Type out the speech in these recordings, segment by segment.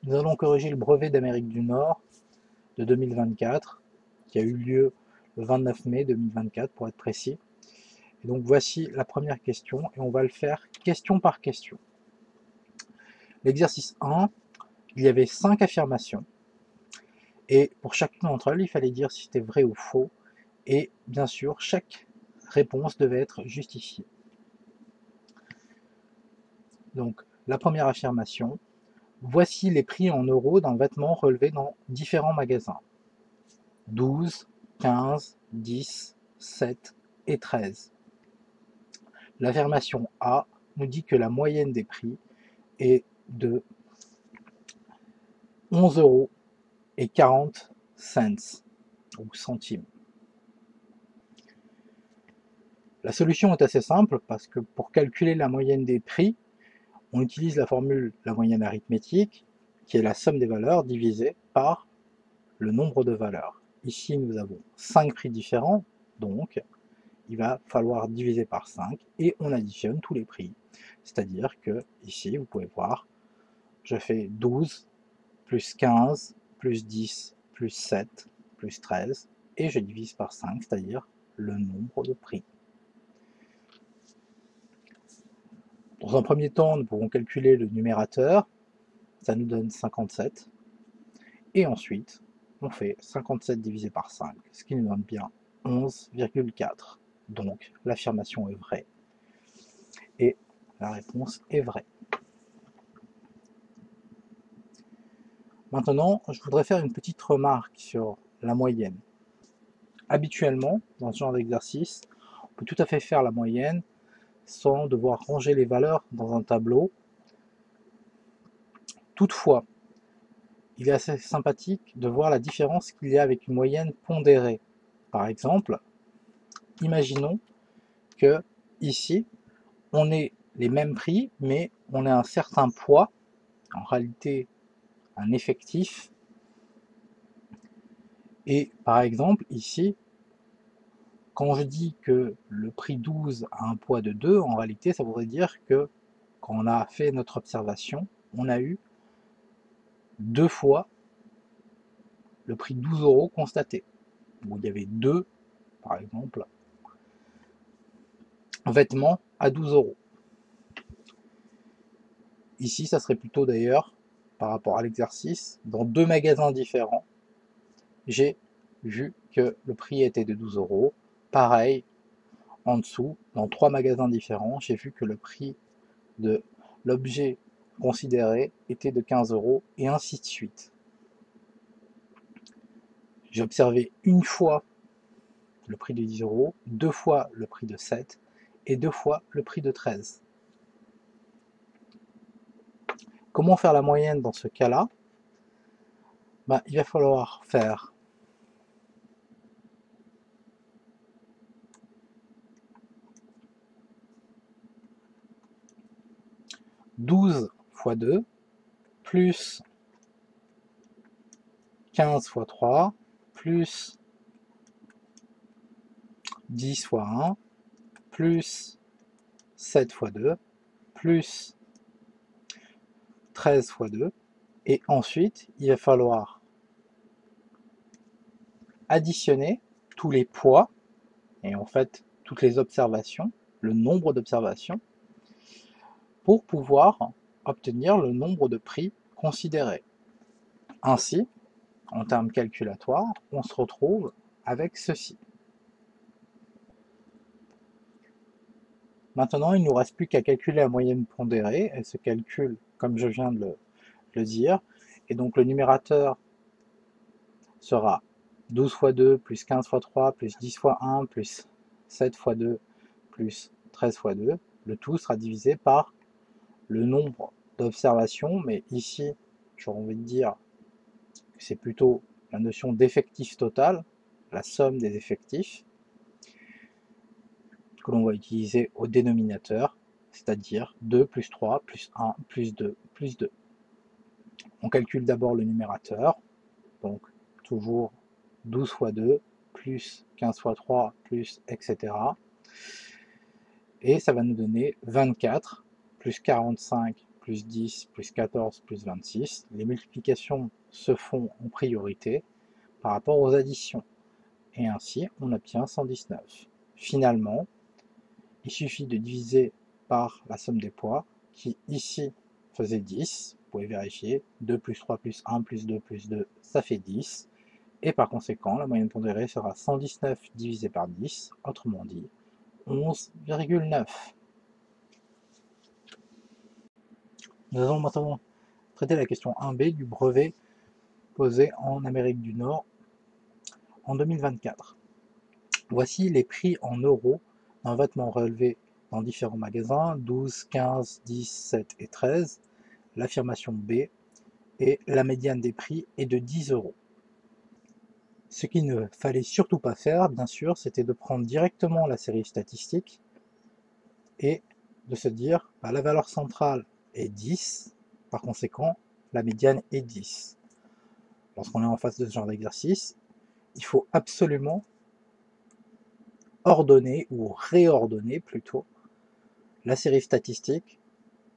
Nous allons corriger le brevet d'Amérique du Nord de 2024, qui a eu lieu le 29 mai 2024 pour être précis. Et donc voici la première question, et on va le faire question par question. L'exercice 1, il y avait 5 affirmations, et pour chacune d'entre elles, il fallait dire si c'était vrai ou faux, et bien sûr, chaque réponse devait être justifiée. Donc, la première affirmation, voici les prix en euros d'un vêtement relevé dans différents magasins. 12, 15, 10, 7 et 13. L'affirmation A nous dit que la moyenne des prix est de 11 euros et 40 cents ou centimes. La solution est assez simple parce que pour calculer la moyenne des prix, on utilise la formule la moyenne arithmétique qui est la somme des valeurs divisée par le nombre de valeurs. Ici, nous avons 5 prix différents, donc il va falloir diviser par 5 et on additionne tous les prix. C'est-à-dire que ici, vous pouvez voir, je fais 12 plus 15 plus 10 plus 7 plus 13 et je divise par 5, c'est-à-dire le nombre de prix. Dans un premier temps, nous pouvons calculer le numérateur, ça nous donne 57. Et ensuite, on fait 57 divisé par 5, ce qui nous donne bien 11,4. Donc, l'affirmation est vraie. Et la réponse est vraie. Maintenant, je voudrais faire une petite remarque sur la moyenne. Habituellement, dans ce genre d'exercice, on peut tout à fait faire la moyenne sans devoir ranger les valeurs dans un tableau. Toutefois, il est assez sympathique de voir la différence qu'il y a avec une moyenne pondérée. Par exemple, imaginons que ici, on ait les mêmes prix, mais on a un certain poids, en réalité un effectif. Et par exemple, ici, quand je dis que le prix 12 a un poids de 2, en réalité, ça voudrait dire que quand on a fait notre observation, on a eu 2 fois le prix 12 euros constaté. Où il y avait 2, par exemple, vêtements à 12 euros. Ici, ça serait plutôt d'ailleurs, par rapport à l'exercice, dans 2 magasins différents, j'ai vu que le prix était de 12 euros. Pareil, en dessous, dans 3 magasins différents, j'ai vu que le prix de l'objet considéré était de 15 euros, et ainsi de suite. J'ai observé une fois le prix de 10 euros, 2 fois le prix de 7 et 2 fois le prix de 13. Comment faire la moyenne dans ce cas-là? Il va falloir faire 12 fois 2 plus 15 fois 3 plus 10 fois 1 plus 7 fois 2 plus 13 fois 2, et ensuite il va falloir additionner tous les poids et en fait toutes les observations, le nombre d'observations, pour pouvoir obtenir le nombre de prix considérés. Ainsi, en termes calculatoires, on se retrouve avec ceci. Maintenant, il ne nous reste plus qu'à calculer la moyenne pondérée. Elle se calcule comme je viens de le dire. Et donc le numérateur sera 12 fois 2 plus 15 fois 3 plus 10 fois 1 plus 7 fois 2 plus 13 fois 2. Le tout sera divisé par le nombre d'observations, mais ici, j'aurais envie de dire que c'est plutôt la notion d'effectif total, la somme des effectifs, que l'on va utiliser au dénominateur, c'est-à-dire 2 plus 3 plus 1 plus 2 plus 2. On calcule d'abord le numérateur, donc toujours 12 fois 2 plus 15 fois 3 plus etc. Et ça va nous donner 24 plus 45 plus 10, plus 14, plus 26. Les multiplications se font en priorité par rapport aux additions. Et ainsi, on obtient 119. Finalement, il suffit de diviser par la somme des poids, qui ici faisait 10. Vous pouvez vérifier. 2 plus 3 plus 1 plus 2 plus 2, ça fait 10. Et par conséquent, la moyenne pondérée sera 119 divisé par 10, autrement dit 11,9. Nous allons maintenant traiter la question 1b du brevet posé en Amérique du Nord en 2024. Voici les prix en euros d'un vêtement relevé dans différents magasins, 12, 15, 10, 7 et 13. L'affirmation B et la médiane des prix est de 10 euros. Ce qu'il ne fallait surtout pas faire, bien sûr, c'était de prendre directement la série statistique et de se dire bah, la valeur centrale est 10, par conséquent la médiane est 10. Lorsqu'on est en face de ce genre d'exercice, il faut absolument ordonner ou réordonner plutôt la série statistique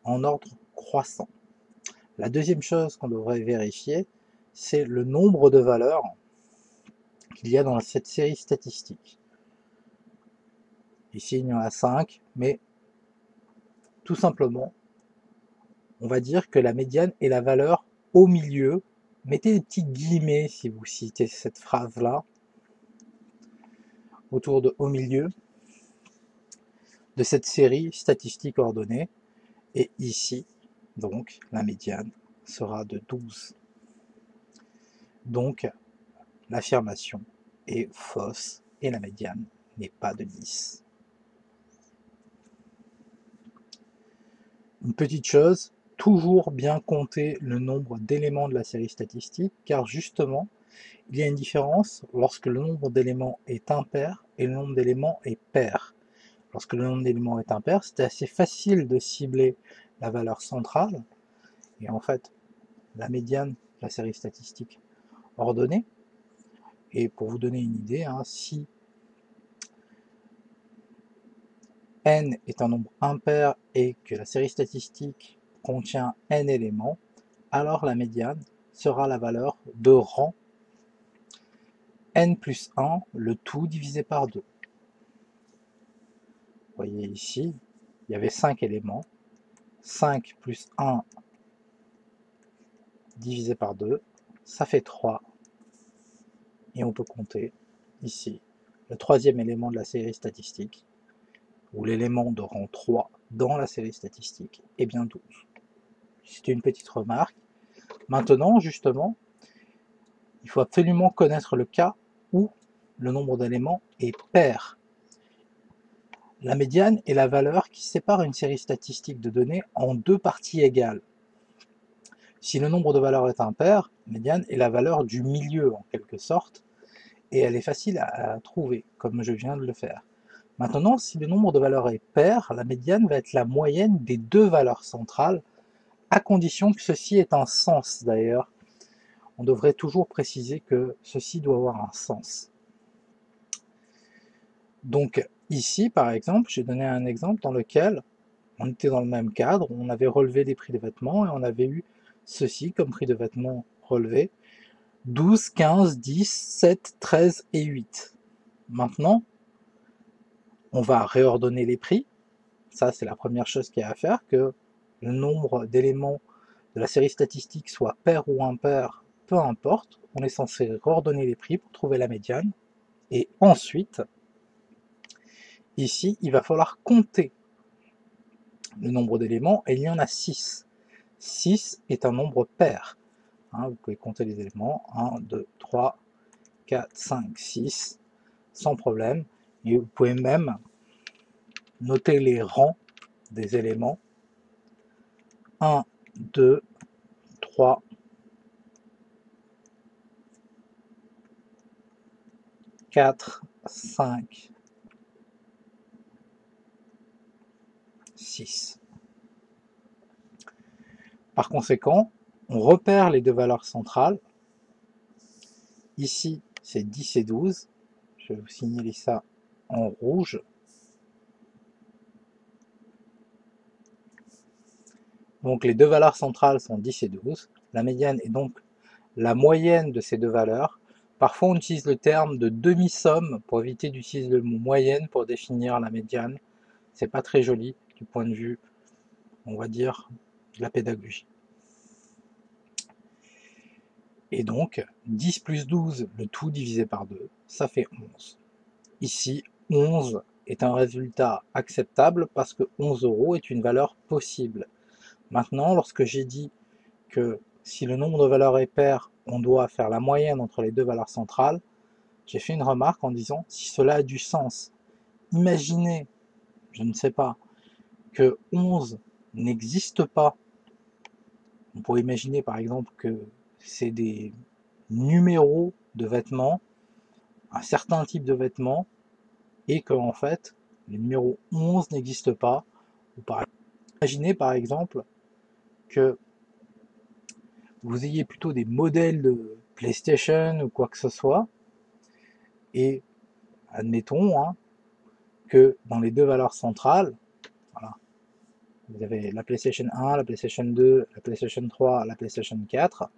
en ordre croissant. La deuxième chose qu'on devrait vérifier, c'est le nombre de valeurs qu'il y a dans cette série statistique. Ici, il y en a 5, mais tout simplement, on va dire que la médiane est la valeur au milieu. Mettez des petits guillemets si vous citez cette phrase-là, autour de au milieu de cette série statistique ordonnée. Et ici, donc, la médiane sera de 12. Donc, l'affirmation est fausse et la médiane n'est pas de 10. Une petite chose, toujours bien compter le nombre d'éléments de la série statistique, car justement, il y a une différence lorsque le nombre d'éléments est impair et le nombre d'éléments est pair. Lorsque le nombre d'éléments est impair, c'est assez facile de cibler la valeur centrale, et en fait, la médiane de la série statistique ordonnée. Et pour vous donner une idée, si n est un nombre impair et que la série statistique contient n éléments, alors la médiane sera la valeur de rang n plus 1, le tout divisé par 2. Vous voyez ici, il y avait 5 éléments. 5 plus 1 divisé par 2, ça fait 3. Et on peut compter ici le troisième élément de la série statistique, ou l'élément de rang 3 dans la série statistique, est bien 12. C'était une petite remarque. Maintenant, justement, il faut absolument connaître le cas où le nombre d'éléments est pair. La médiane est la valeur qui sépare une série statistique de données en deux parties égales. Si le nombre de valeurs est impair, la médiane est la valeur du milieu en quelque sorte, et elle est facile à trouver, comme je viens de le faire. Maintenant, si le nombre de valeurs est pair, la médiane va être la moyenne des deux valeurs centrales, à condition que ceci ait un sens d'ailleurs. On devrait toujours préciser que ceci doit avoir un sens. Donc ici, par exemple, j'ai donné un exemple dans lequel on était dans le même cadre, on avait relevé des prix de vêtements et on avait eu ceci comme prix de vêtements relevé, 12, 15, 10, 7, 13 et 8. Maintenant, on va réordonner les prix. Ça, c'est la première chose qu'il y a à faire, que le nombre d'éléments de la série statistique soit pair ou impair, peu importe. On est censé réordonner les prix pour trouver la médiane. Et ensuite, ici, il va falloir compter le nombre d'éléments, et il y en a 6. 6 est un nombre pair. Vous pouvez compter les éléments, 1, 2, 3, 4, 5, 6, sans problème. Et vous pouvez même noter les rangs des éléments. 1, 2, 3, 4, 5, 6. Par conséquent, on repère les deux valeurs centrales. Ici, c'est 10 et 12. Je vais vous signaler ça en rouge. Donc les deux valeurs centrales sont 10 et 12. La médiane est donc la moyenne de ces deux valeurs. Parfois on utilise le terme de demi-somme pour éviter d'utiliser le mot moyenne pour définir la médiane. C'est pas très joli du point de vue, on va dire, de la pédagogie. Et donc 10 plus 12, le tout divisé par 2, ça fait 11. Ici, 11 est un résultat acceptable parce que 11 € est une valeur possible. Maintenant, lorsque j'ai dit que si le nombre de valeurs est pair, on doit faire la moyenne entre les deux valeurs centrales, j'ai fait une remarque en disant si cela a du sens. Imaginez, je ne sais pas, que 11 n'existe pas. On pourrait imaginer par exemple que c'est des numéros de vêtements, un certain type de vêtements, et que en fait, le numéro 11 n'existe pas. Ou imaginez par exemple que vous ayez plutôt des modèles de PlayStation ou quoi que ce soit, et admettons que dans les deux valeurs centrales, voilà, vous avez la PlayStation 1, la PlayStation 2, la PlayStation 3, la PlayStation 4.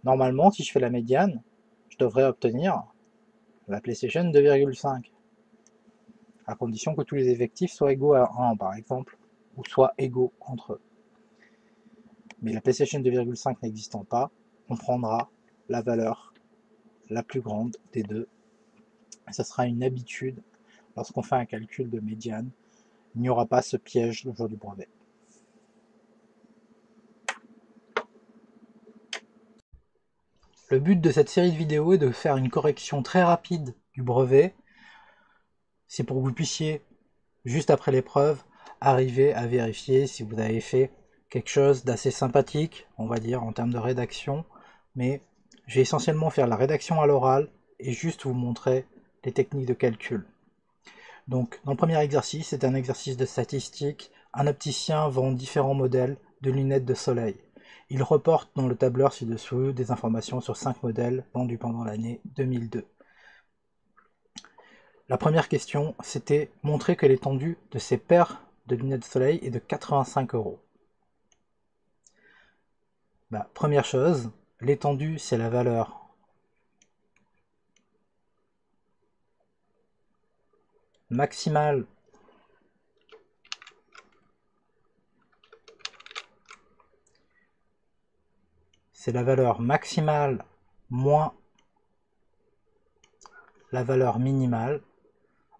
Normalement, si je fais la médiane, je devrais obtenir la PlayStation 2,5, à condition que tous les effectifs soient égaux à 1 par exemple, ou soient égaux entre eux. Mais la PlayStation 2,5 n'existant pas, on prendra la valeur la plus grande des deux. Et ça sera une habitude lorsqu'on fait un calcul de médiane. Il n'y aura pas ce piège le jour du brevet. Le but de cette série de vidéos est de faire une correction très rapide du brevet. C'est pour que vous puissiez, juste après l'épreuve, arriver à vérifier si vous avez fait quelque chose d'assez sympathique, on va dire, en termes de rédaction. Mais je vais essentiellement faire la rédaction à l'oral et juste vous montrer les techniques de calcul. Donc, dans le premier exercice, c'est un exercice de statistique. Un opticien vend différents modèles de lunettes de soleil. Il reporte dans le tableur ci-dessous des informations sur 5 modèles vendus pendant l'année 2002. La première question, c'était montrer que l'étendue de ces paires de lunettes de soleil est de 85 €. Première chose, l'étendue, c'est la valeur maximale moins la valeur minimale.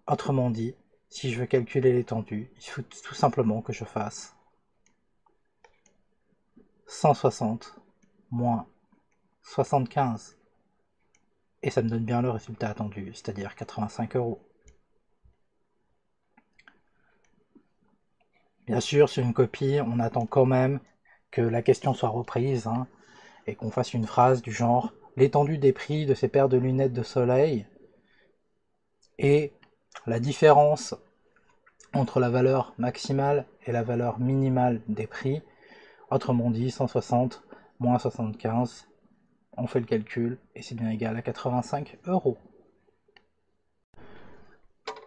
Autrement dit, si je veux calculer l'étendue, il faut tout simplement que je fasse 160 moins 75. Et ça me donne bien le résultat attendu, c'est-à-dire 85 €. Bien sûr, sur une copie, on attend quand même que la question soit reprise et qu'on fasse une phrase du genre « L'étendue des prix de ces paires de lunettes de soleil et la différence entre la valeur maximale et la valeur minimale des prix, autrement dit 160 moins 75, on fait le calcul et c'est bien égal à 85 €.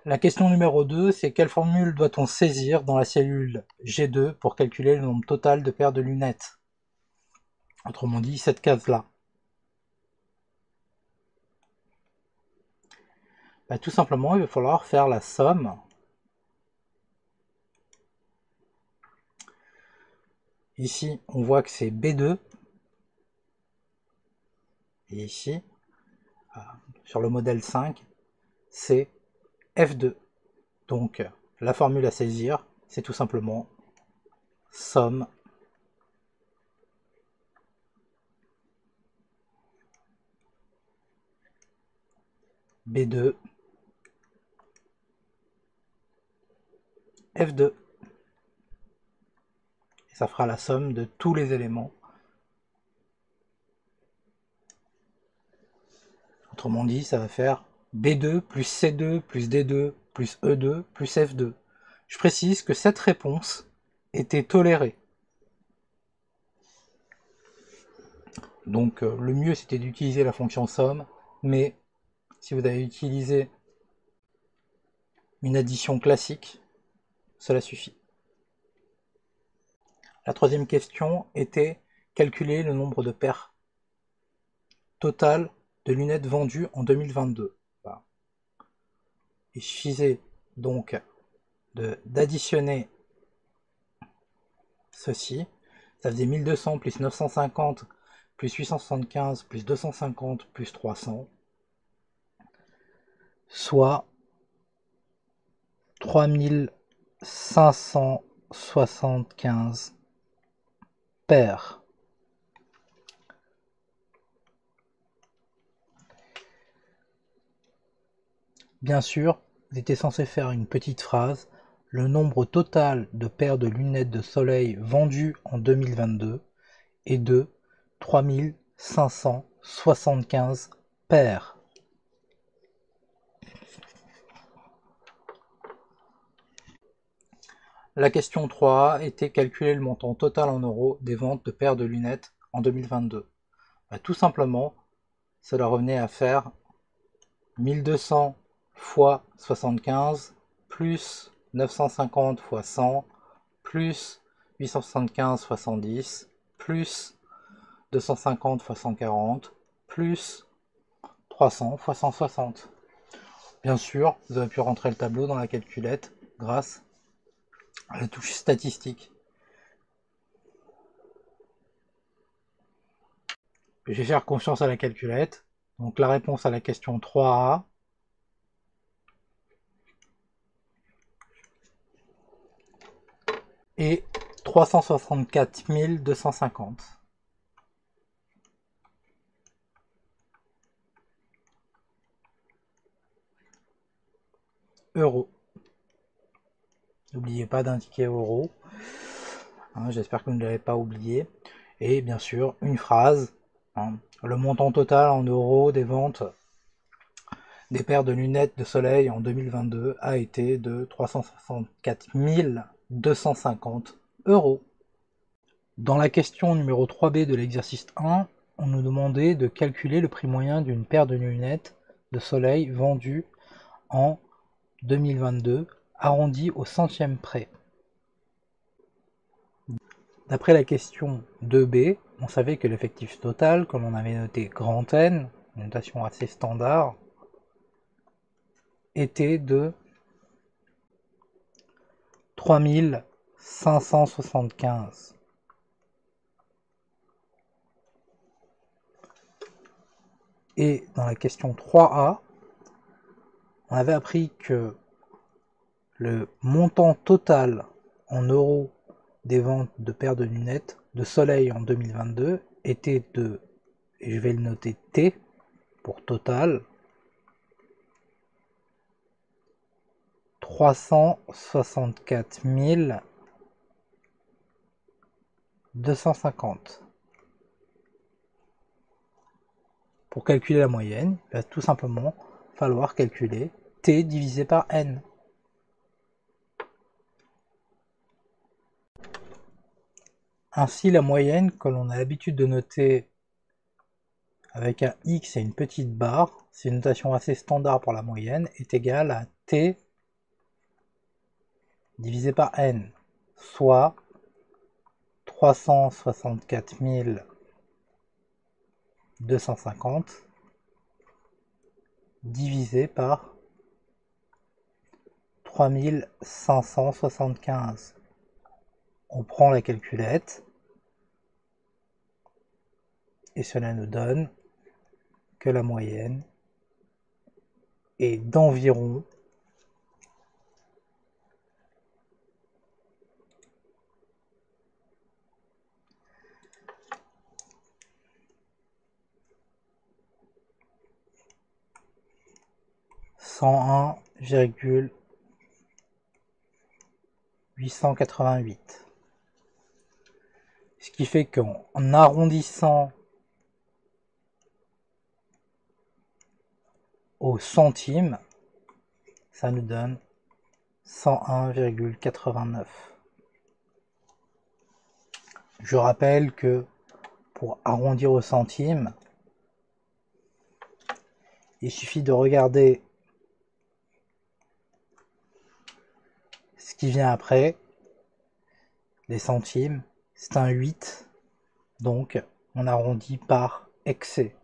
La question numéro 2, c'est quelle formule doit-on saisir dans la cellule G2 pour calculer le nombre total de paires de lunettes? Autrement dit, cette case-là. Tout simplement, il va falloir faire la somme ici, on voit que c'est B2 et ici, sur le modèle 5, c'est F2. Donc, la formule à saisir, c'est tout simplement somme B2 F2. Et ça fera la somme de tous les éléments. Autrement dit, ça va faire B2 plus C2 plus D2 plus E2 plus F2. Je précise que cette réponse était tolérée. Donc le mieux c'était d'utiliser la fonction somme, mais si vous avez utilisé une addition classique, cela suffit. La troisième question était calculer le nombre de paires totales de lunettes vendues en 2022. Voilà. Il suffisait donc d'additionner ceci. Ça faisait 1200 plus 950 plus 875 plus 250 plus 300, soit 3575 paires. Bien sûr, vous étiez censé faire une petite phrase. Le nombre total de paires de lunettes de soleil vendues en 2022 est de 3575 paires. La question 3 était calculer le montant total en euros des ventes de paires de lunettes en 2022. Tout simplement, cela revenait à faire 1200 fois 75 plus 950 fois 100 plus 875 fois 110 plus 250 fois 140 plus 300 fois 160. Bien sûr, vous avez pu rentrer le tableau dans la calculette grâce à la touche statistique. Je vais faire confiance à la calculette. Donc la réponse à la question 3A est 364 250 euros. N'oubliez pas d'indiquer euros. J'espère que vous ne l'avez pas oublié. Et bien sûr, une phrase. Le montant total en euros des ventes des paires de lunettes de soleil en 2022 a été de 364 250 euros. Dans la question numéro 3B de l'exercice 1, on nous demandait de calculer le prix moyen d'une paire de lunettes de soleil vendues en 2022, arrondi au centième près. D'après la question 2B, on savait que l'effectif total, comme on avait noté grand N, une notation assez standard, était de 3575. Et dans la question 3A, on avait appris que le montant total en euros des ventes de paires de lunettes de soleil en 2022 était de, et je vais le noter T pour total, 364 250. Pour calculer la moyenne, il va tout simplement falloir calculer T divisé par N. Ainsi, la moyenne, que l'on a l'habitude de noter avec un X et une petite barre, c'est une notation assez standard pour la moyenne, est égale à T divisé par N, soit 364 250 divisé par 3575. On prend la calculette et cela nous donne que la moyenne est d'environ 101,888. Ce qui fait qu'en arrondissant au centime, ça nous donne 101,89. Je rappelle que pour arrondir au centime, il suffit de regarder ce qui vient après, les centimes, c'est un 8, donc on arrondit par excès.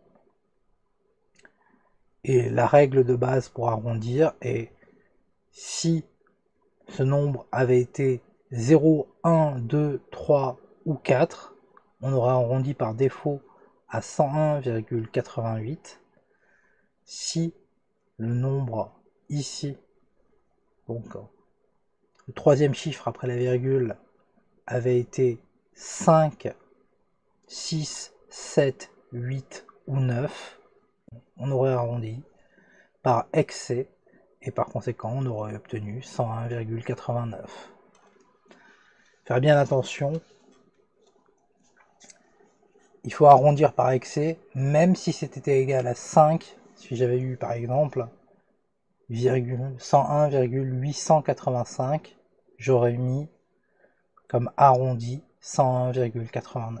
Et la règle de base pour arrondir est si ce nombre avait été 0, 1, 2, 3 ou 4, on aurait arrondi par défaut à 101,88. Si le nombre ici, donc le troisième chiffre après la virgule, avait été 5, 6, 7, 8 ou 9, on aurait arrondi par excès et par conséquent on aurait obtenu 101,89. Faire bien attention, il faut arrondir par excès, même si c'était égal à 5, si j'avais eu par exemple 101,885, j'aurais mis comme arrondi 101,89.